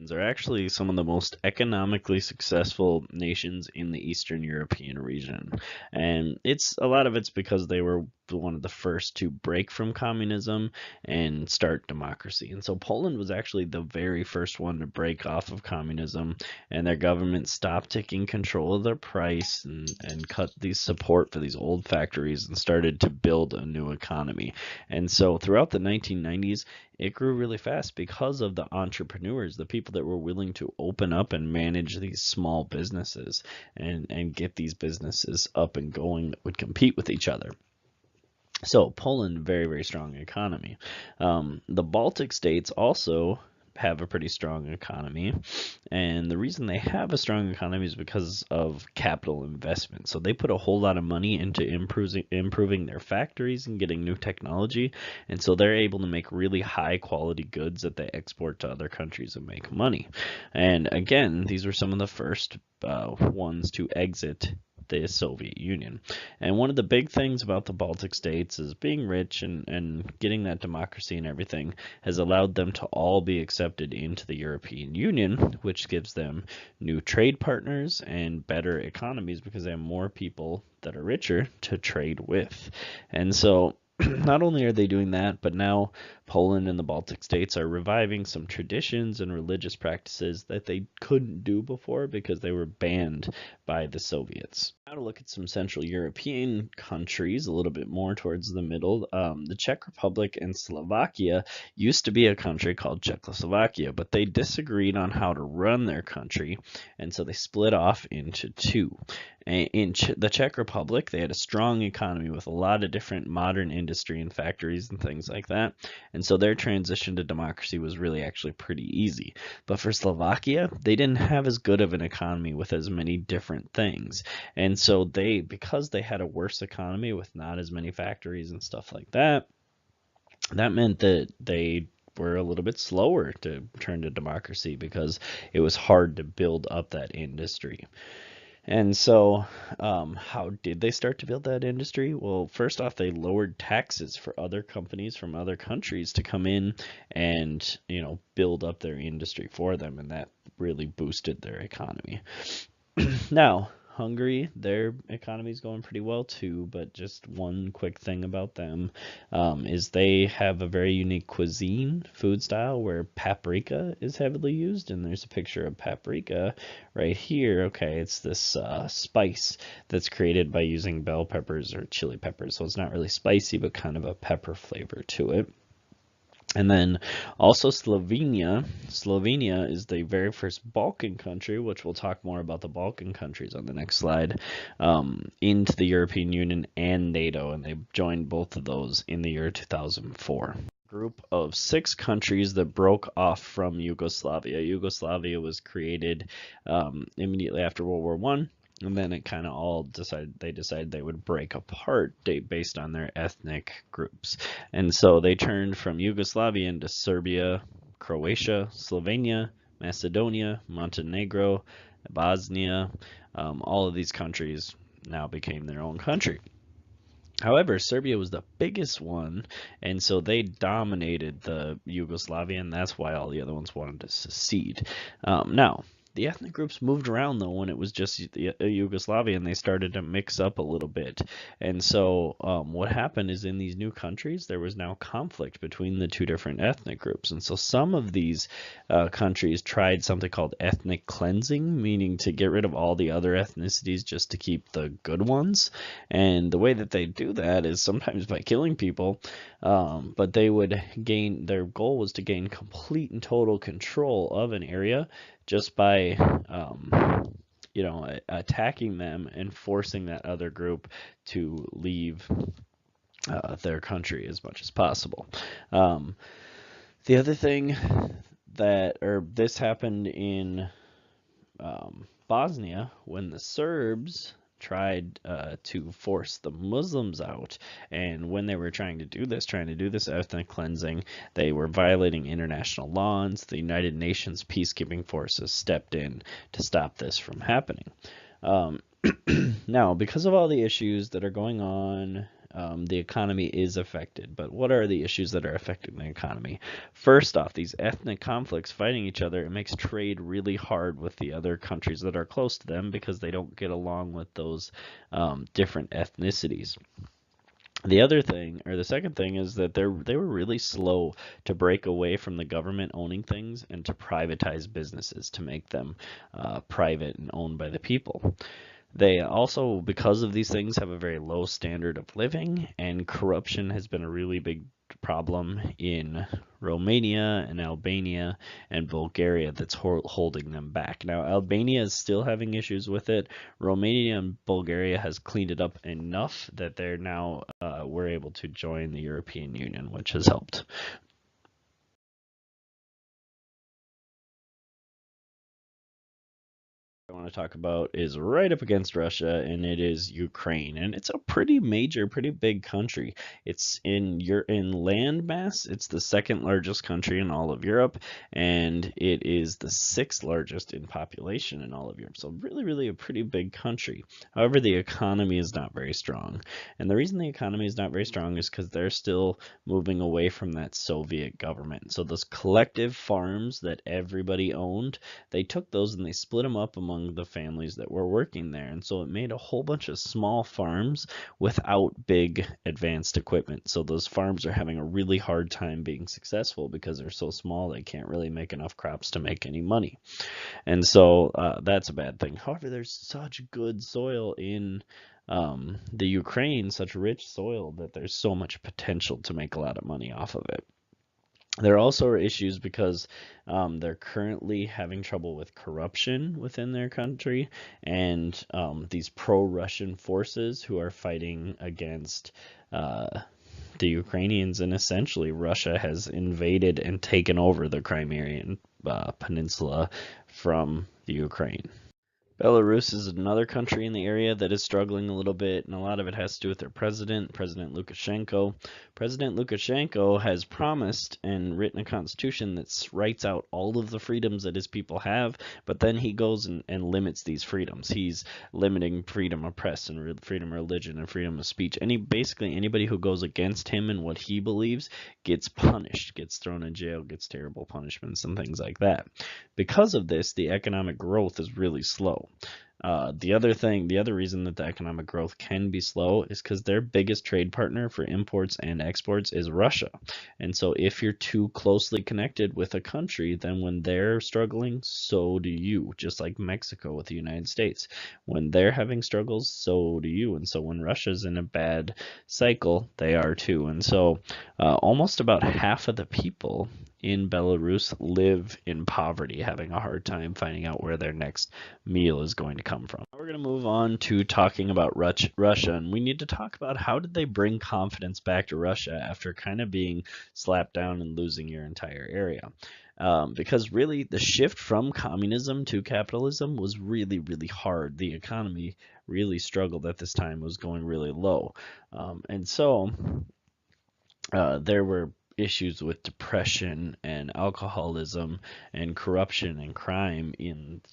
Balkans are actually some of the most economically successful nations in the Eastern European region. And a lot of it's because they were one of the first to break from communism and start democracy. And so Poland was actually the very first one to break off of communism, and their government stopped taking control of their price and cut the support for these old factories and started to build a new economy. And so throughout the 1990s, it grew really fast because of the entrepreneurs, the people that were willing to open up and manage these small businesses and get these businesses up and going that would compete with each other. So Poland, very, very strong economy. The Baltic states also have a pretty strong economy, and the reason they have a strong economy is because of capital investment. So they put a whole lot of money into improving their factories and getting new technology, and so they're able to make really high quality goods that they export to other countries and make money. And again, these were some of the first ones to exit the Soviet Union. And one of the big things about the Baltic states is being rich and getting that democracy and everything has allowed them to all be accepted into the European Union, which gives them new trade partners and better economies because they have more people that are richer to trade with. And so not only are they doing that, but now Poland and the Baltic states are reviving some traditions and religious practices that they couldn't do before because they were banned by the Soviets. Now to look at some Central European countries, a little bit more towards the middle. The Czech Republic and Slovakia used to be a country called Czechoslovakia, but they disagreed on how to run their country, and so they split off into two. In the Czech Republic, they had a strong economy with a lot of different modern industry and factories and things like that. And so their transition to democracy was really actually pretty easy. But for Slovakia, they didn't have as good of an economy with as many different things. And so because they had a worse economy with not as many factories and stuff like that, that meant that they were a little bit slower to turn to democracy because it was hard to build up that industry. And so, how did they start to build that industry? Well, first off, they lowered taxes for other companies from other countries to come in and, build up their industry for them, and that really boosted their economy. Now, Hungary, their economy is going pretty well too, but just one quick thing about them is they have a very unique cuisine, food style, where paprika is heavily used, and there's a picture of paprika right here. Okay, it's this spice that's created by using bell peppers or chili peppers, so it's not really spicy, but kind of a pepper flavor to it. And then also Slovenia. Slovenia is the very first Balkan country, which we'll talk more about the Balkan countries on the next slide, into the European Union and NATO, and they joined both of those in the year 2004. Group of 6 countries that broke off from Yugoslavia. Yugoslavia was created immediately after World War I. And then it kind of all decided they would break apart based on their ethnic groups. And so they turned from Yugoslavia into Serbia, Croatia, Slovenia, Macedonia, Montenegro, Bosnia. All of these countries now became their own country. However, Serbia was the biggest one, and so they dominated the Yugoslavia, and that's why all the other ones wanted to secede. Now, the ethnic groups moved around though when it was just Yugoslavia, and they started to mix up a little bit. And so what happened is in these new countries there was now conflict between the two different ethnic groups, and so some of these countries tried something called ethnic cleansing, meaning to get rid of all the other ethnicities just to keep the good ones. And the way that they do that is sometimes by killing people, but they would their goal was to gain complete and total control of an area just by attacking them and forcing that other group to leave their country as much as possible. The other thing this happened in Bosnia when the Serbs tried to force the Muslims out, and when they were trying to do this ethnic cleansing, they were violating international law, and the United Nations peacekeeping forces stepped in to stop this from happening. Now, because of all the issues that are going on the economy is affected. But what are the issues that are affecting the economy? First off, these ethnic conflicts fighting each other, it makes trade really hard with the other countries that are close to them because they don't get along with those different ethnicities. The other thing, or the second thing, is that they were really slow to break away from the government owning things and to privatize businesses to make them private and owned by the people. They also, because of these things, have a very low standard of living, and corruption has been a really big problem in Romania and Albania and Bulgaria that's holding them back. Now, Albania is still having issues with it. Romania and Bulgaria has cleaned it up enough that they're now we're able to join the European Union, which has helped. I want to talk about is right up against Russia, and it is Ukraine, and it's a pretty major, pretty big country. It's in land mass, it's the second largest country in all of Europe, and it is the sixth largest in population in all of Europe. So really, really a pretty big country. However, the economy is not very strong, and the reason the economy is not very strong is because they're still moving away from that Soviet government. So those collective farms that everybody owned, they took those and they split them up among the families that were working there. And so it made a whole bunch of small farms without big advanced equipment. So those farms are having a really hard time being successful because they're so small they can't really make enough crops to make any money. And so that's a bad thing. However, there's such good soil in the Ukraine, such rich soil, that there's so much potential to make a lot of money off of it. There also are issues because they're currently having trouble with corruption within their country, and these pro-Russian forces who are fighting against the Ukrainians, and essentially Russia has invaded and taken over the Crimean Peninsula from the Ukraine. Belarus is another country in the area that is struggling a little bit, and a lot of it has to do with their president, President Lukashenko. President Lukashenko has promised and written a constitution that writes out all of the freedoms that his people have, but then he goes and limits these freedoms. He's limiting freedom of press and freedom of religion and freedom of speech. Basically anybody who goes against him and what he believes gets punished, gets thrown in jail, gets terrible punishments and things like that. Because of this, the economic growth is really slow. The other reason that the economic growth can be slow is because their biggest trade partner for imports and exports is Russia. And so if you're too closely connected with a country, then when they're struggling, so do you. Just like Mexico with the United States. When they're having struggles, so do you. And so when Russia's in a bad cycle, they are too. And so almost about half of the people in Belarus live in poverty, having a hard time finding out where their next meal is going to come from. We're going to move on to talking about Russia, and we need to talk about how did they bring confidence back to Russia after kind of being slapped down and losing your entire area. Because really the shift from communism to capitalism was really, really hard. The economy really struggled at this time, was going really low. And so there were issues with depression and alcoholism and corruption and crime.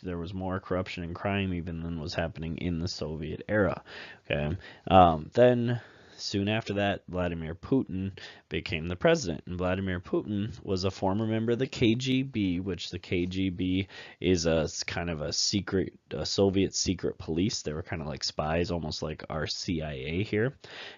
There was more corruption and crime even than was happening in the Soviet era. Okay, then soon after that, Vladimir Putin became the president. And Vladimir Putin was a former member of the KGB, which the KGB is a kind of a Soviet secret police. They were kind of like spies, almost like our CIA here.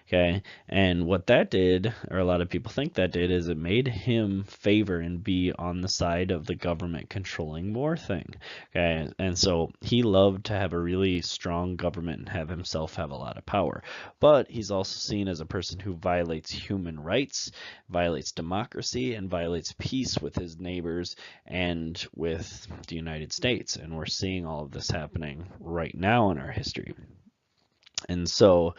Okay, and what that did, or a lot of people think that did, is it made him favor and be on the side of the government controlling more thing. Okay, and so he loved to have a really strong government and have himself have a lot of power. But he's also seen as a person who violates human rights, violates democracy, and violates peace with his neighbors and with the United States. And we're seeing all of this happening right now in our history. And so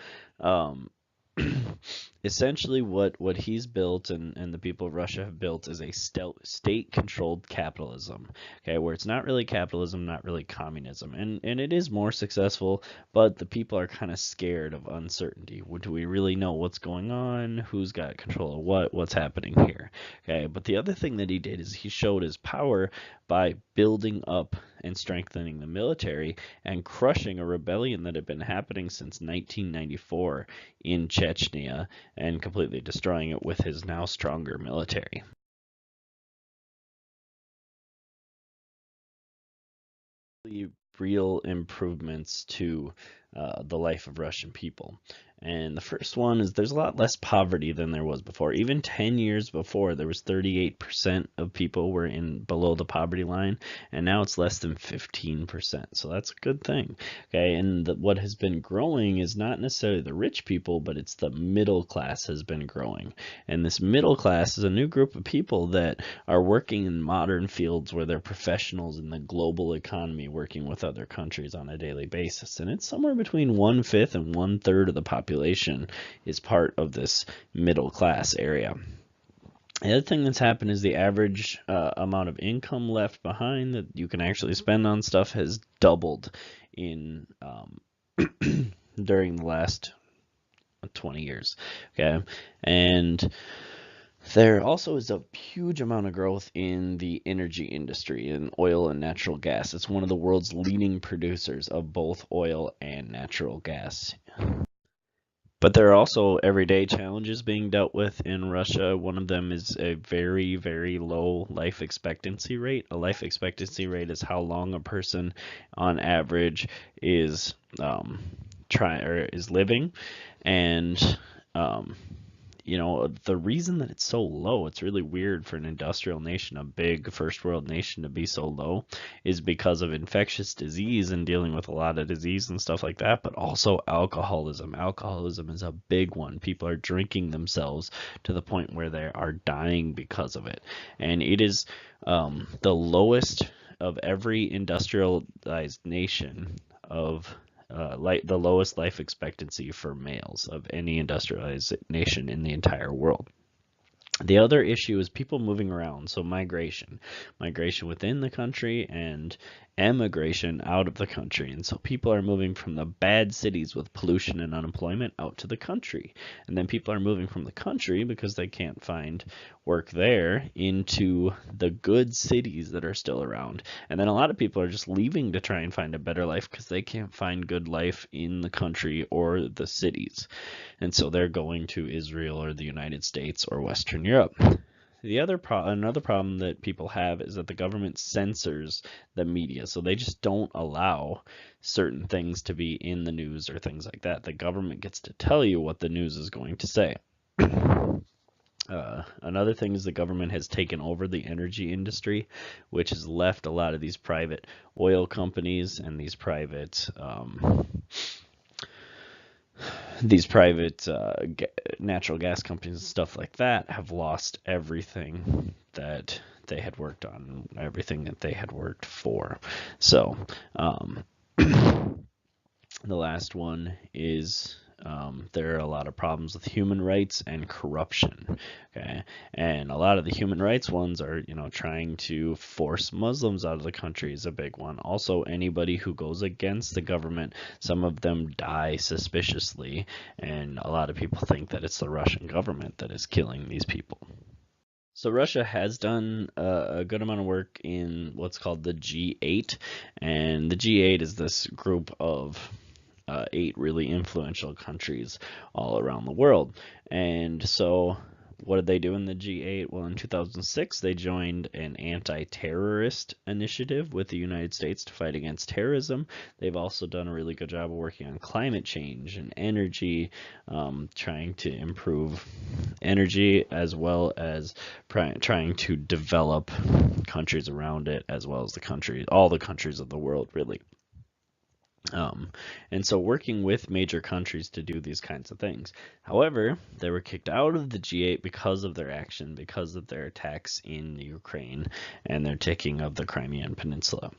essentially what he's built and the people of Russia have built is a state-controlled capitalism, okay, where it's not really capitalism, not really communism, and it is more successful, but the people are kind of scared of uncertainty. Do we really know what's going on? Who's got control of what's happening here? Okay, but the other thing that he did is he showed his power by building up and strengthening the military and crushing a rebellion that had been happening since 1994 in Chechnya and completely destroying it with his now stronger military. Real improvements to the life of Russian people. And the first one is there's a lot less poverty than there was before. Even 10 years before, there was 38% of people were in below the poverty line, and now it's less than 15%. So that's a good thing. Okay, and what has been growing is not necessarily the rich people, but it's the middle class has been growing. And this middle class is a new group of people that are working in modern fields where they're professionals in the global economy, working with other countries on a daily basis. And it's somewhere between 1/5 and 1/3 of the population is part of this middle class area. The other thing that's happened is the average amount of income left behind that you can actually spend on stuff has doubled in during the last 20 years. Okay, and there also is a huge amount of growth in the energy industry, in oil and natural gas. It's one of the world's leading producers of both oil and natural gas. But there are also everyday challenges being dealt with in Russia. One of them is a very, very low life expectancy rate. A life expectancy rate is how long a person, on average, is is living, and you know, the reason that it's so low, it's really weird for an industrial nation, a big first world nation, to be so low, is because of infectious disease and dealing with a lot of disease and stuff like that, but also alcoholism. Alcoholism is a big one. People are drinking themselves to the point where they are dying because of it. And it is the lowest of every industrialized nation of the lowest life expectancy for males of any industrialized nation in the entire world. The other issue is people moving around, so migration within the country and emigration out of the country. And so people are moving from the bad cities with pollution and unemployment out to the country. And then people are moving from the country because they can't find work there into the good cities that are still around. And then a lot of people are just leaving to try and find a better life because they can't find good life in the country or the cities. And so they're going to Israel or the United States or Western Europe. Another problem that people have is that the government censors the media, so they just don't allow certain things to be in the news or things like that. The government gets to tell you what the news is going to say. Another thing is the government has taken over the energy industry, which has left a lot of these private oil companies and these private natural gas companies and stuff like that have lost everything that they had worked on, everything that they had worked for. So the last one is there are a lot of problems with human rights and corruption. Okay, and a lot of the human rights ones are, you know, trying to force Muslims out of the country is a big one. Also, anybody who goes against the government, some of them die suspiciously, and a lot of people think that it's the Russian government that is killing these people. So Russia has done a good amount of work in what's called the G8, and the G8 is this group of 8 really influential countries all around the world. And so what did they do in the G8? Well, in 2006, they joined an anti-terrorist initiative with the United States to fight against terrorism. They've also done a really good job of working on climate change and energy, trying to improve energy as well as trying to develop countries around it, as well as all the countries of the world, really. And so working with major countries to do these kinds of things. However, they were kicked out of the G8 because of their action, because of their attacks in Ukraine and their taking of the Crimean Peninsula.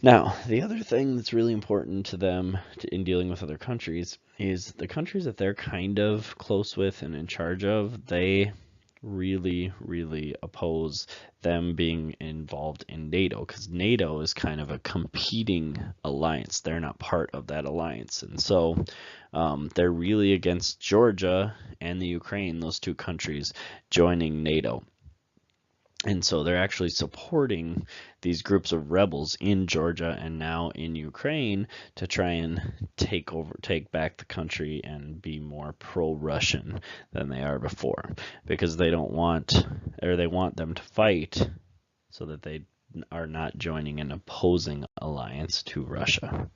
Now, the other thing that's really important to them in dealing with other countries is the countries that they're kind of close with and in charge of, they really, really oppose them being involved in NATO, because NATO is kind of a competing alliance. They're not part of that alliance. And so they're really against Georgia and the Ukraine, those two countries, joining NATO. And so they're actually supporting these groups of rebels in Georgia and now in Ukraine to try and take back the country and be more pro-Russian than they are before, because they don't want, or they want them to fight so that they are not joining an opposing alliance to Russia.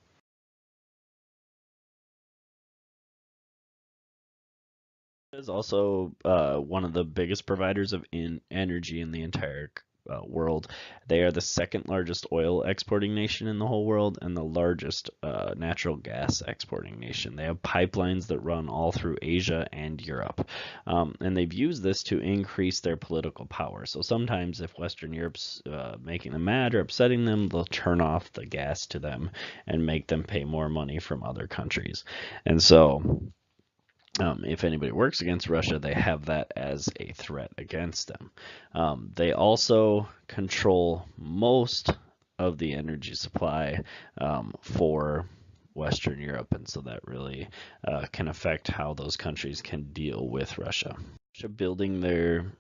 Is also one of the biggest providers of energy in the entire world. They are the second largest oil exporting nation in the whole world and the largest natural gas exporting nation. They have pipelines that run all through Asia and Europe. And they've used this to increase their political power. So sometimes if Western Europe's making them mad or upsetting them, they'll turn off the gas to them and make them pay more money from other countries. And so if anybody works against Russia, they have that as a threat against them. They also control most of the energy supply for Western Europe, and so that really can affect how those countries can deal with Russia. Building their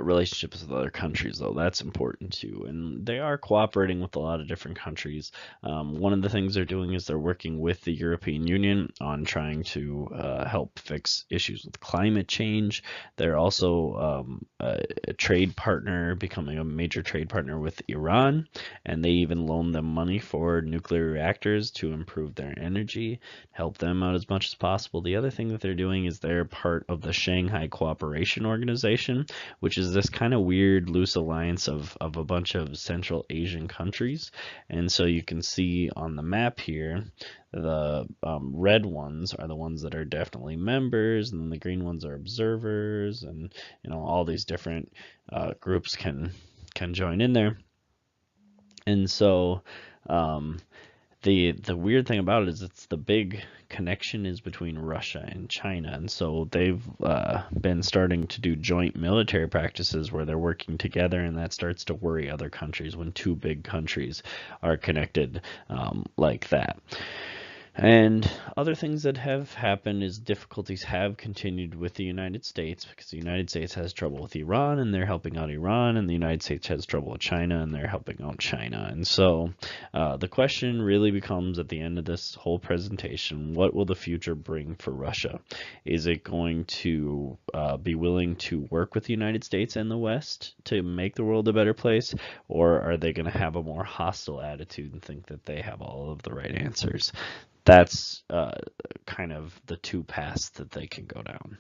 relationships with other countries, though, that's important too, and they are cooperating with a lot of different countries. One of the things they're doing is they're working with the European Union on trying to help fix issues with climate change. They're also a trade partner, becoming a major trade partner with Iran, and they even loan them money for nuclear reactors to improve their energy, help them out as much as possible. The other thing that they're doing is they're part of the Shanghai Cooperation Organization, which is this kind of weird loose alliance of a bunch of Central Asian countries. And so you can see on the map here, the red ones are the ones that are definitely members, and then the green ones are observers, and all these different groups can join in there. And so the weird thing about it is it's the big connection is between Russia and China, and so they've been starting to do joint military practices where they're working together, and that starts to worry other countries when two big countries are connected like that. And other things that have happened is difficulties have continued with the United States, because the United States has trouble with Iran and they're helping out Iran, and the United States has trouble with China and they're helping out China. And so the question really becomes at the end of this whole presentation, what will the future bring for Russia? Is it going to be willing to work with the United States and the West to make the world a better place, or are they going to have a more hostile attitude and think that they have all of the right answers? That's kind of the two paths that they can go down.